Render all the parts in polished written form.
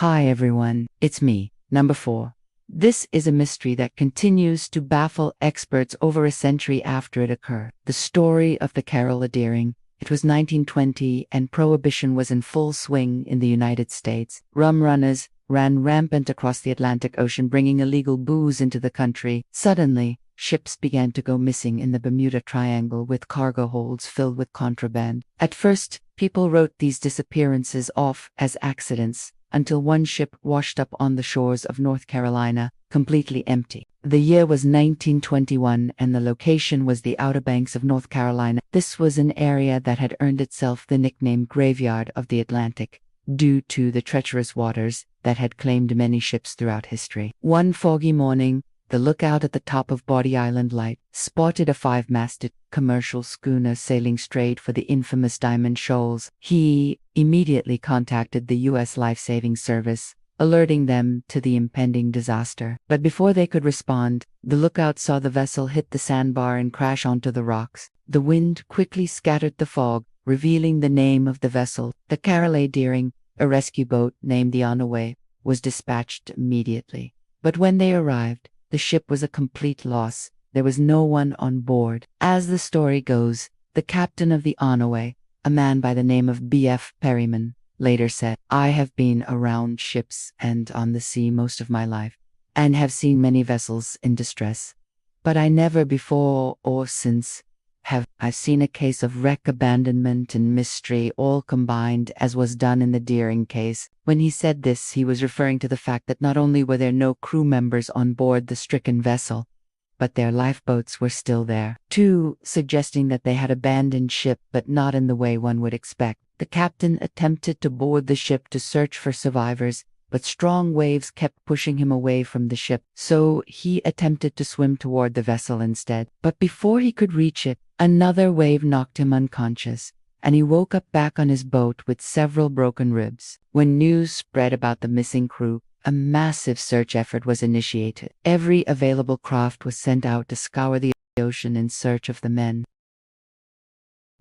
Hi everyone, it's me, number 4. This is a mystery that continues to baffle experts over a century after it occurred. The story of the Carroll A. It was 1920 and Prohibition was in full swing in the United States. Rum runners ran rampant across the Atlantic Ocean, bringing illegal booze into the country. Suddenly, ships began to go missing in the Bermuda Triangle with cargo holds filled with contraband. At first, people wrote these disappearances off as accidents, until one ship washed up on the shores of North Carolina, completely empty. The year was 1921 and the location was the Outer Banks of North Carolina. This was an area that had earned itself the nickname Graveyard of the Atlantic, due to the treacherous waters that had claimed many ships throughout history. One foggy morning, the lookout at the top of Body Island Light spotted a five-masted commercial schooner sailing straight for the infamous Diamond Shoals. He immediately contacted the U.S. Life-Saving Service, alerting them to the impending disaster. But before they could respond, the lookout saw the vessel hit the sandbar and crash onto the rocks. The wind quickly scattered the fog, revealing the name of the vessel. The Carroll A. A rescue boat named the Onaway was dispatched immediately. But when they arrived, the ship was a complete loss. There was no one on board. As the story goes, the captain of the Onaway, a man by the name of B.F. Perryman, later said, "I have been around ships and on the sea most of my life, and have seen many vessels in distress. But I never before or since I've seen a case of wreck, abandonment, and mystery all combined, as was done in the Deering case." When he said this, he was referring to the fact that not only were there no crew members on board the stricken vessel, but their lifeboats were still there, too, suggesting that they had abandoned ship, but not in the way one would expect. The captain attempted to board the ship to search for survivors, but strong waves kept pushing him away from the ship, so he attempted to swim toward the vessel instead. But before he could reach it, another wave knocked him unconscious, and he woke up back on his boat with several broken ribs. When news spread about the missing crew, a massive search effort was initiated. Every available craft was sent out to scour the ocean in search of the men.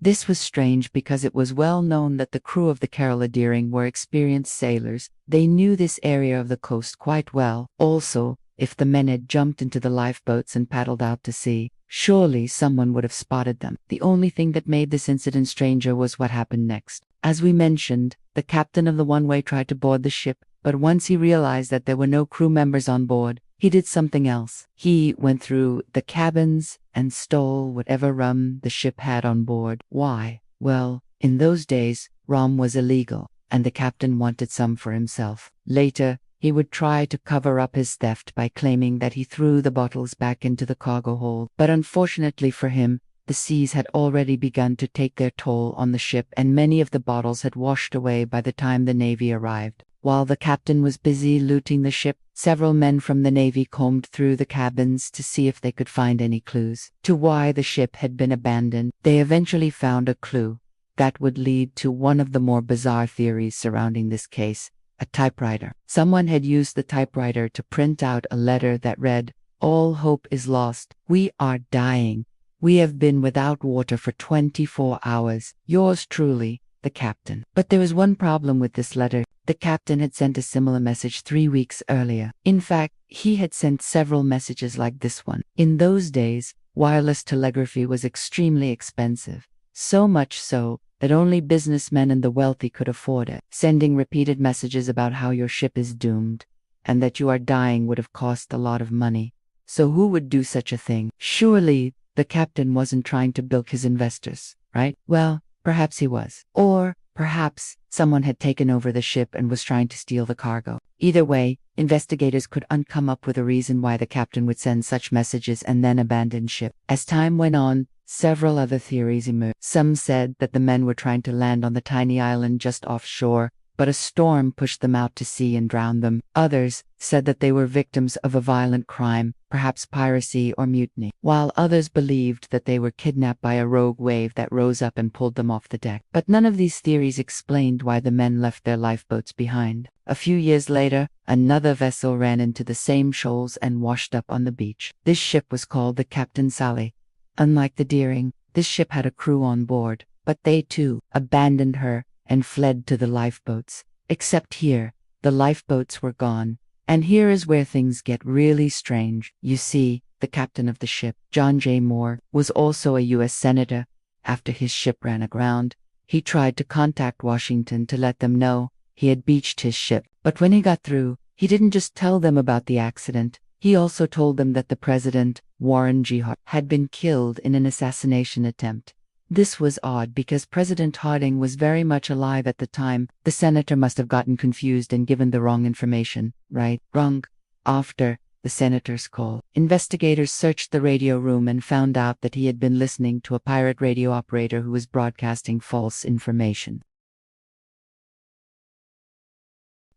This was strange because it was well known that the crew of the Carroll A. were experienced sailors. They knew this area of the coast quite well. Also, if the men had jumped into the lifeboats and paddled out to sea, surely someone would have spotted them. The only thing that made this incident stranger was what happened next. As we mentioned, the captain of the one-way tried to board the ship, but once he realized that there were no crew members on board, he did something else. He went through the cabins and stole whatever rum the ship had on board. Why? Well, in those days, rum was illegal, and the captain wanted some for himself. Later, he would try to cover up his theft by claiming that he threw the bottles back into the cargo hold. But unfortunately for him, the seas had already begun to take their toll on the ship, and many of the bottles had washed away by the time the Navy arrived. While the captain was busy looting the ship, several men from the Navy combed through the cabins to see if they could find any clues to why the ship had been abandoned. They eventually found a clue that would lead to one of the more bizarre theories surrounding this case: a typewriter. Someone had used the typewriter to print out a letter that read, "All hope is lost. We are dying. We have been without water for 24 hours. Yours truly, the captain." But there was one problem with this letter. The captain had sent a similar message 3 weeks earlier. In fact, he had sent several messages like this one. In those days, wireless telegraphy was extremely expensive, so much so that only businessmen and the wealthy could afford it. Sending repeated messages about how your ship is doomed and that you are dying would have cost a lot of money. So who would do such a thing? Surely the captain wasn't trying to bilk his investors, right? Well, perhaps he was. Or perhaps someone had taken over the ship and was trying to steal the cargo. Either way, investigators could come up with a reason why the captain would send such messages and then abandon ship. As time went on, several other theories emerged. Some said that the men were trying to land on the tiny island just offshore, but a storm pushed them out to sea and drowned them. Others said that they were victims of a violent crime, perhaps piracy or mutiny, while others believed that they were kidnapped by a rogue wave that rose up and pulled them off the deck. But none of these theories explained why the men left their lifeboats behind. A few years later, another vessel ran into the same shoals and washed up on the beach. This ship was called the Captain Sally. Unlike the Deering, this ship had a crew on board, but they too abandoned her and fled to the lifeboats. Except here, The lifeboats were gone. And here is where things get really strange. You see, the captain of the ship, John J. Moore, was also a U.S. Senator. After his ship ran aground, he tried to contact Washington to let them know he had beached his ship. But when he got through, he didn't just tell them about the accident. He also told them that the president, Warren G. Harding, had been killed in an assassination attempt. This was odd because President Harding was very much alive at the time. The senator must have gotten confused and given the wrong information. Right? Wrong. After the senator's call, investigators searched the radio room and found out that he had been listening to a pirate radio operator who was broadcasting false information.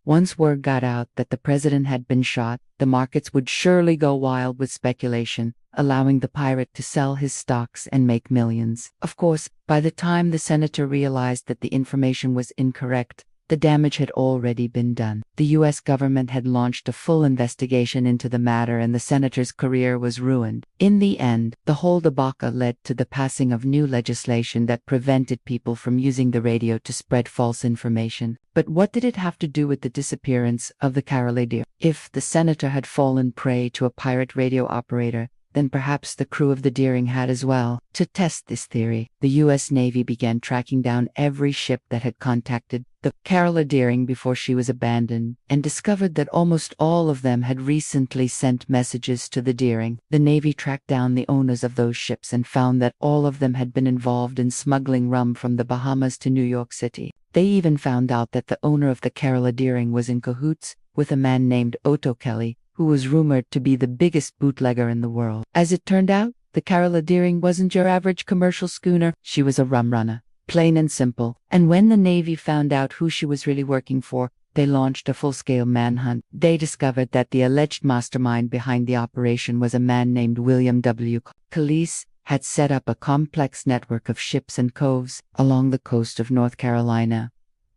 Once word got out that the president had been shot, the markets would surely go wild with speculation, allowing the pirate to sell his stocks and make millions. Of course, by the time the senator realized that the information was incorrect, the damage had already been done. The U.S. government had launched a full investigation into the matter and the senator's career was ruined. In the end, the whole debacle led to the passing of new legislation that prevented people from using the radio to spread false information. But what did it have to do with the disappearance of the Carroll A? If the senator had fallen prey to a pirate radio operator, then perhaps the crew of the Deering had as well. To test this theory, the U.S. Navy began tracking down every ship that had contacted the Carroll A before she was abandoned, and discovered that almost all of them had recently sent messages to the Deering. The Navy tracked down the owners of those ships and found that all of them had been involved in smuggling rum from the Bahamas to New York City. They even found out that the owner of the Carroll A was in cahoots with a man named Otto Kelly, who was rumored to be the biggest bootlegger in the world. As it turned out, the Carroll A wasn't your average commercial schooner. She was a rum runner, plain and simple. And when the Navy found out who she was really working for, they launched a full-scale manhunt. They discovered that the alleged mastermind behind the operation was a man named William W. Police had set up a complex network of ships and coves along the coast of North Carolina,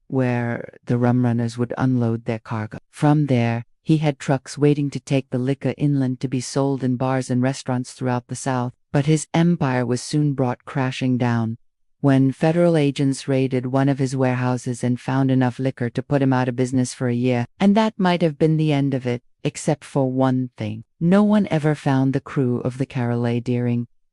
where the rum runners would unload their cargo. From there, he had trucks waiting to take the liquor inland to be sold in bars and restaurants throughout the South. But his empire was soon brought crashing down when federal agents raided one of his warehouses and found enough liquor to put him out of business for a year. And that might have been the end of it, except for one thing. No one ever found the crew of the Carroll A,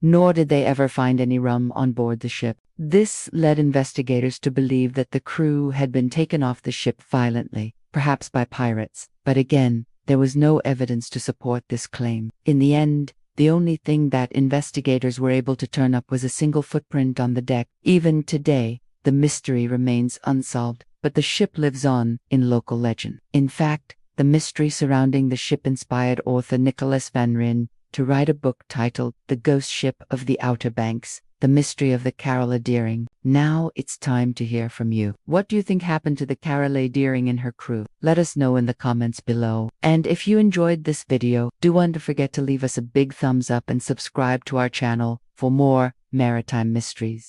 nor did they ever find any rum on board the ship. This led investigators to believe that the crew had been taken off the ship violently, perhaps by pirates. But again, there was no evidence to support this claim. In the end, the only thing that investigators were able to turn up was a single footprint on the deck. Even today, the mystery remains unsolved, but the ship lives on in local legend. In fact, the mystery surrounding the ship inspired author Nicholas Van Ryn to write a book titled The Ghost Ship of the Outer Banks, The Mystery of the Carroll A. Now it's time to hear from you. What do you think happened to the Carroll A and her crew? Let us know in the comments below. And if you enjoyed this video, don't forget to leave us a big thumbs up and subscribe to our channel for more maritime mysteries.